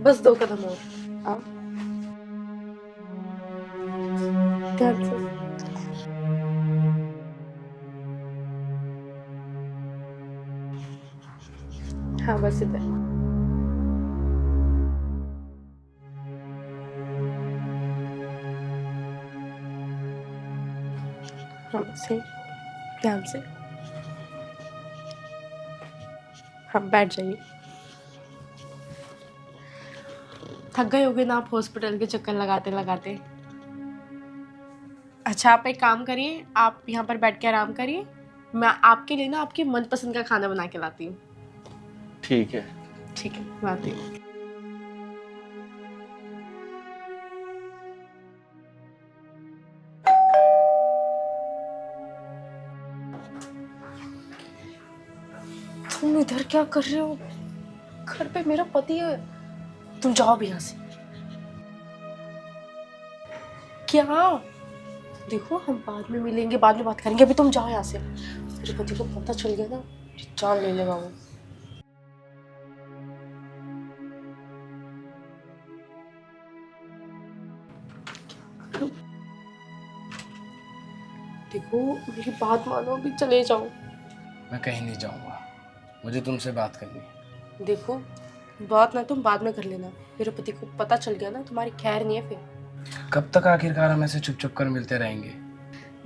बस 2 कदम और। आओ। ध्यान से। हाँ, बस इधर। हाँ, बस यही। ध्यान से। हाँ, बैठ जाइए। थक गए होगे ना आप हॉस्पिटल के चक्कर लगाते लगाते। अच्छा, आप एक काम करिए, आप यहाँ पर बैठ के आराम करिए। मैं आपके लिए ना आपकी मनपसंद का खाना बना के लाती हूँ। ठीक है। ठीक है, मैं आती हूँ। तुम इधर क्या कर रहे हो? घर पे मेरा पति है। तुम जाओ भी यहाँ से। क्या? देखो, हम बाद में मिलेंगे, बाद में बात करेंगे, अभी तुम जाओ यहाँ से। मेरे पति को पता चल गया ना, मेरी जान ले लेगा वो। देखो, मेरी बात मानो, अभी चले जाओ। मैं कहीं नहीं जाऊंगा, मुझे तुमसे बात करनी है। देखो, बात ना तुम बाद में कर लेना। मेरे पति को पता चल गया ना, तुम्हारी खैर नहीं है फिर। कब तक आखिरकार हम ऐसे चुप चुप कर मिलते रहेंगे?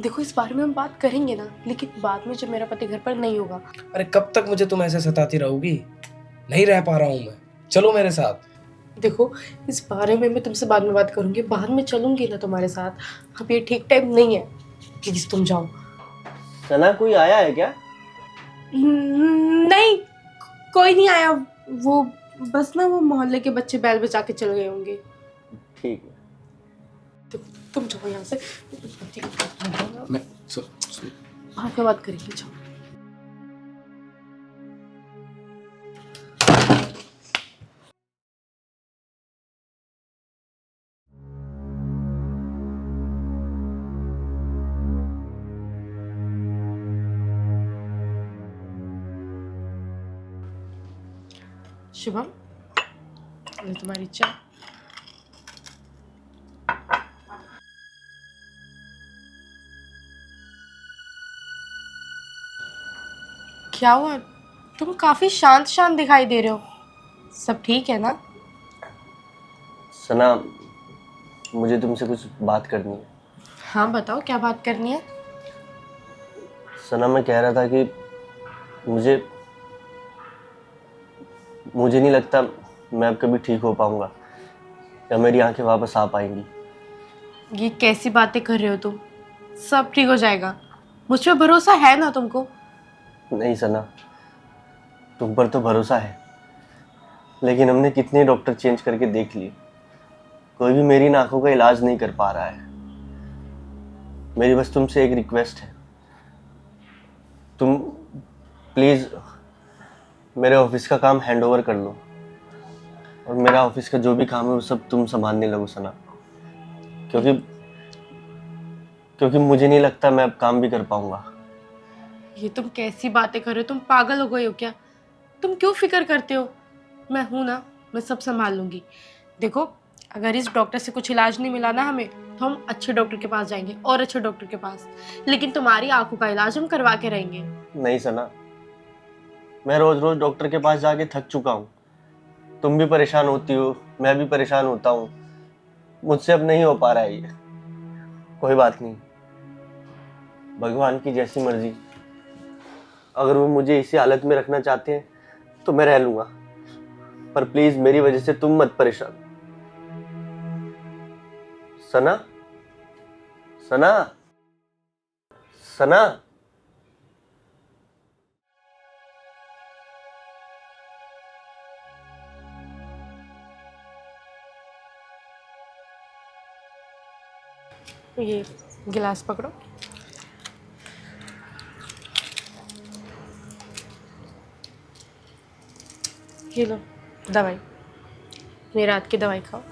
देखो, इस बारे में हम बात करेंगे ना, लेकिन बाद में जब मेरा पति घर पर नहीं होगा। अरे कब तक मुझे तुम ऐसे सताती रहोगी? नहीं रह पा रहा हूँ मैं, चलो मेरे साथ। देखो, इस बारे में मैं तुमसे बाद में बात करूंगी, बाद में चलूंगी ना तुम्हारे साथ। अब ये ठीक टाइम नहीं है, प्लीज तुम जाओ। सना, कोई आया है क्या? नहीं, कोई नहीं आया। वो बस ना, वो मोहल्ले के बच्चे बैल बजा के चल गए होंगे। ठीक है। तुम जाओ यहाँ से। मैं बाद में बात करेंगे, जाओ। शुभम, ये तुम्हारी चाय। क्या हुआ? तुम काफी शांत शांत दिखाई दे रहे हो। सब ठीक है ना? सना, मुझे तुमसे कुछ बात करनी है। हाँ, बताओ क्या बात करनी है। सना, मैं कह रहा था कि मुझे मुझे नहीं लगता मैं अब कभी ठीक हो पाऊंगा या मेरी आंखें वापस आ पाएंगी। ये कैसी बातें कर रहे हो तुम? सब ठीक हो जाएगा, मुझ पे भरोसा है ना तुमको? नहीं सना, तुम पर तो भरोसा है, लेकिन हमने कितने डॉक्टर चेंज करके देख लिए, कोई भी मेरी आंखों का इलाज नहीं कर पा रहा है। मेरी बस तुमसे एक रिक्वेस्ट है, तुम प्लीज़ मेरे ऑफिस का काम हैंड ओवर कर लो और मेरा ऑफिस का जो भी काम है वो सब तुम संभालने लगो सना, क्योंकि क्योंकि मुझे नहीं लगता मैं अब काम भी कर पाऊंगा। ये तुम कैसी बातें कर रहे हो? तुम पागल हो गए हो क्या? तुम क्यों फिक्र करते हो? मैं हूं ना, मैं सब संभाल लूंगी। देखो, अगर इस डॉक्टर से कुछ इलाज नहीं मिला ना हमें, तो हम अच्छे डॉक्टर के पास जाएंगे, और अच्छे डॉक्टर के पास। लेकिन तुम्हारी आंखों का इलाज हम करवा के रहेंगे। नहीं सना, मैं रोज रोज डॉक्टर के पास जाके थक चुका हूँ। तुम भी परेशान होती हो, मैं भी परेशान होता हूँ, मुझसे अब नहीं हो पा रहा है ये। कोई बात नहीं, भगवान की जैसी मर्जी। अगर वो मुझे इसी हालत में रखना चाहते हैं तो मैं रह लूंगा, पर प्लीज मेरी वजह से तुम मत परेशान। सना, सना, सना। ये गिलास पकड़ो। ये लो दवाई, मेरी रात की दवाई खाओ।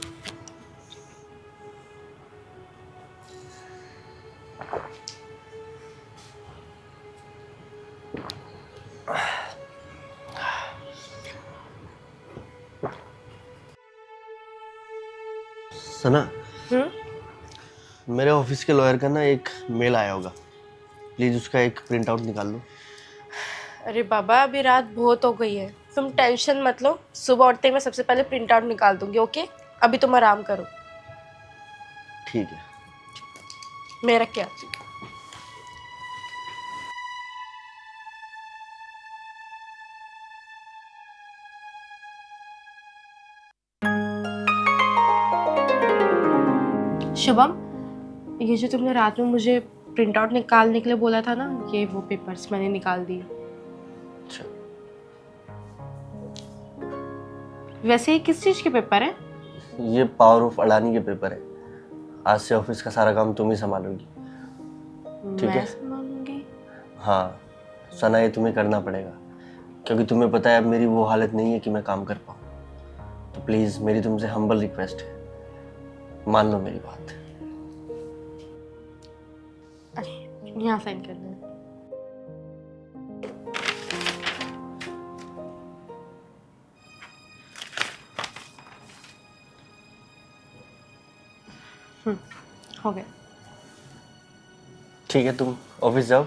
सना, हम्म। मेरे ऑफिस के लॉयर का ना एक मेल आया होगा, प्लीज उसका एक प्रिंट आउट निकाल लो। अरे बाबा, अभी रात बहुत हो गई है, तुम टेंशन मत लो, सुबह उठते ही मैं सबसे पहले प्रिंट आउट निकाल दूंगी। ओके, अभी तुम आराम करो। ठीक है। मैं रख के आती हूँ। शुभम, ये जो तुमने रात में मुझे प्रिंट आउट निकालने के लिए बोला था ना, ये वो पेपर्स मैंने निकाल दिए। अच्छा, वैसे ये किस चीज़ के पेपर है? ये पावर ऑफ अडानी के पेपर है। आज से ऑफिस का सारा काम तुम ही संभालोगी। ठीक मैं है। संभालूंगी? हाँ सना, ये तुम्हें करना पड़ेगा, क्योंकि तुम्हें पता है अब मेरी वो हालत नहीं है कि मैं काम कर पाऊँ। तो प्लीज़ मेरी तुमसे हम्बल रिक्वेस्ट है, मान लो मेरी बात। यहाँ साइन करना है। हो गया। ठीक है, तुम ऑफिस जाओ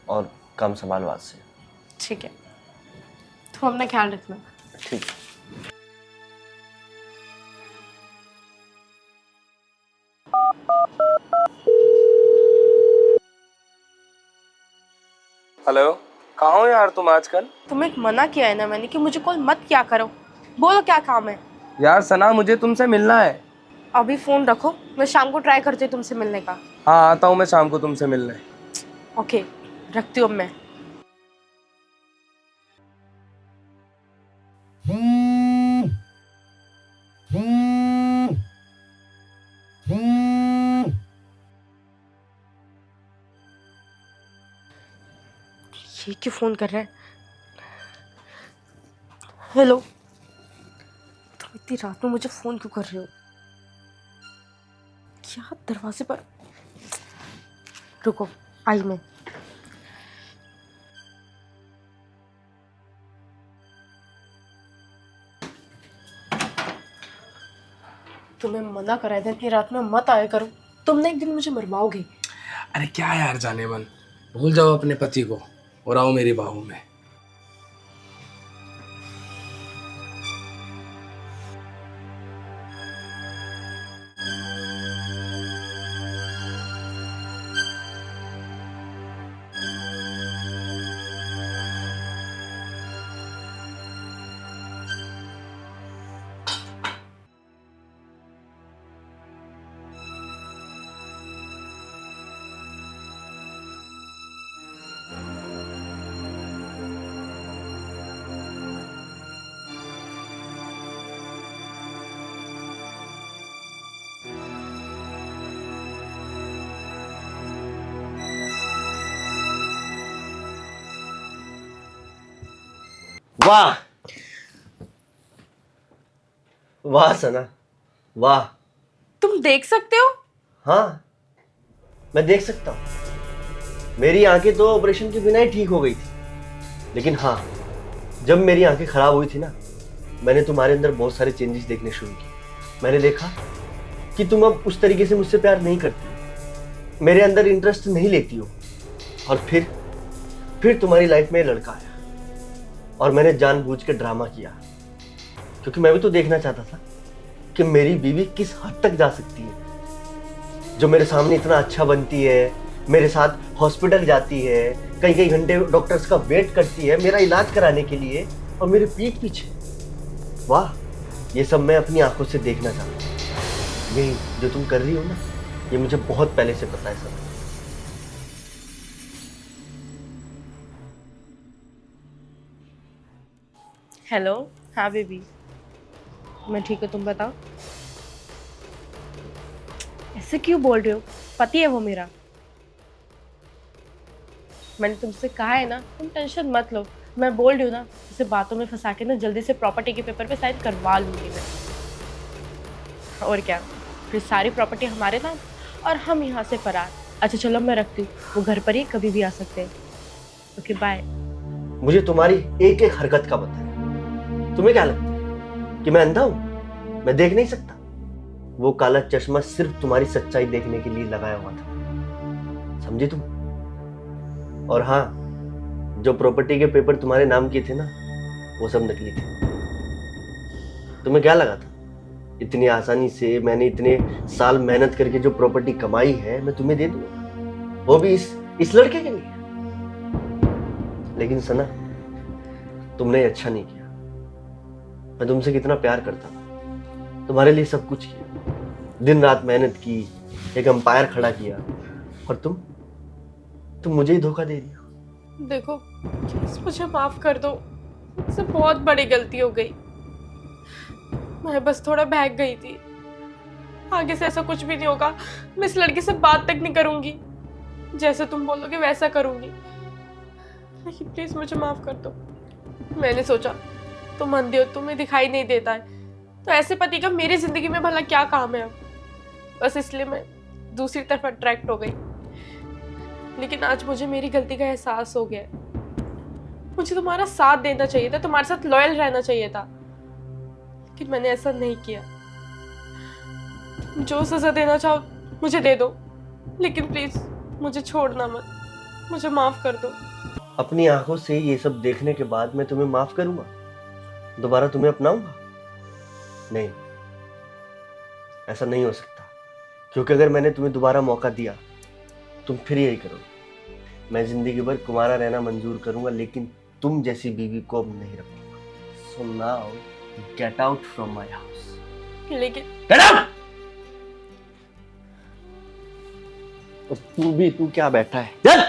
और काम संभालो आज से। ठीक है, तुम अपना ख्याल रखना। ठीक है। हेलो, कहाँ हो यार तुम आजकल? तुम्हें मना किया है ना मैंने कि मुझे कॉल मत किया करो। बोलो क्या काम है? यार सना, मुझे तुमसे मिलना है। अभी फोन रखो, मैं शाम को ट्राई करती हूँ तुमसे मिलने का। हाँ, आता हूँ मैं शाम को तुमसे मिलने। ओके, रखती हूँ अब मैं। ये क्यों फोन कर रहा है? हेलो, तुम इतनी रात में मुझे फोन क्यों कर रहे हो? क्या दरवाजे पर? रुको, आई मैं। तुम्हें मना करा था इतनी रात में मत आया करो, तुमने एक दिन मुझे मरवाओगे। अरे क्या यार, जाने मन, भूल जाओ अपने पति को और आओ मेरी बाहों में। वाह वाह सना, वाह। तुम देख सकते हो? हाँ, मैं देख सकता हूँ। मेरी आंखें तो ऑपरेशन के बिना ही ठीक हो गई थी, लेकिन हाँ, जब मेरी आंखें खराब हुई थी ना, मैंने तुम्हारे अंदर बहुत सारे चेंजेस देखने शुरू किए। मैंने देखा कि तुम अब उस तरीके से मुझसे प्यार नहीं करती, मेरे अंदर इंटरेस्ट नहीं लेती हो। और फिर तुम्हारी लाइफ में लड़का आया और मैंने जानबूझ के ड्रामा किया, क्योंकि मैं भी तो देखना चाहता था कि मेरी बीवी किस हद तक जा सकती है। जो मेरे सामने इतना अच्छा बनती है, मेरे साथ हॉस्पिटल जाती है, कई कई घंटे डॉक्टर्स का वेट करती है मेरा इलाज कराने के लिए, और मेरे पीठ पीछे। वाह, ये सब मैं अपनी आंखों से देखना चाहता हूँ। ये जो तुम कर रही हो ना, ये मुझे बहुत पहले से पता है सब। हेलो, हाँ बेबी, मैं ठीक हूँ, तुम बताओ। ऐसे क्यों बोल रहे हो? पति है वो मेरा। मैंने तुमसे कहा है ना, तुम टेंशन मत लो। मैं बोल रही हूँ ना, इसे बातों में फंसा के ना जल्दी से प्रॉपर्टी के पेपर पे साइन करवा लूंगी मैं। और क्या, फिर सारी प्रॉपर्टी हमारे नाम और हम यहाँ से फरार। अच्छा चलो, मैं रखती हूँ, वो घर पर ही कभी भी आ सकते हैं। Okay bye. मुझे तुम्हारी एक एक हरकत का पता है। तुम्हें क्या लगता है कि मैं अंधा हूं? मैं देख नहीं सकता? वो काला चश्मा सिर्फ तुम्हारी सच्चाई देखने के लिए लगाया हुआ था, समझी तुम? और हाँ, जो प्रॉपर्टी के पेपर तुम्हारे नाम किए थे ना, वो सब नकली थे। तुम्हें क्या लगा था इतनी आसानी से मैंने इतने साल मेहनत करके जो प्रॉपर्टी कमाई है मैं तुम्हें दे दूंगा, वो भी इस लड़के के लिए? लेकिन सना, तुमने अच्छा नहीं किया। मैं तुमसे कितना प्यार करता था, तुम्हारे लिए सब कुछ किया, दिन रात मेहनत की, एक अंपायर खड़ा किया, और तुम मुझे ही धोखा दे रही हो। देखो प्लीज मुझे माफ कर दो, मुझसे बहुत बड़ी गलती हो गई। मैं बस थोड़ा बहक गई थी। आगे से ऐसा कुछ भी नहीं होगा। मैं इस लड़के से बात तक नहीं करूंगी, जैसे तुम बोलोगे वैसा करूंगी। लेकिन प्लीज मुझे माफ कर दो। मैंने सोचा तुम अंधे हो, तुम्हें दिखाई नहीं देता है, तो ऐसे पति का मेरी जिंदगी में भला क्या काम है अब। बस इसलिए मैं दूसरी तरफ अट्रैक्ट हो गई। लेकिन आज मुझे मेरी गलती का एहसास हो गया है। मुझे तुम्हारा साथ देना चाहिए था, तुम्हारे साथ लॉयल रहना चाहिए था, लेकिन मैंने ऐसा नहीं किया। तुम जो सजा देना चाहो मुझे दे दो, लेकिन प्लीज मुझे छोड़ना मत, मुझे माफ कर दो। अपनी आंखों से ये सब देखने के बाद मैं तुम्हें माफ करूंगा? दोबारा तुम्हें अपनाऊंगा? नहीं, ऐसा नहीं हो सकता, क्योंकि अगर मैंने तुम्हें दोबारा मौका दिया तुम फिर यही करोगे। मैं जिंदगी भर कुमारा रहना मंजूर करूंगा, लेकिन तुम जैसी बीवी को अब नहीं रखूंगा। So now get out from my house. लेकिन गेट आउट! और तू क्या बैठा है? चल!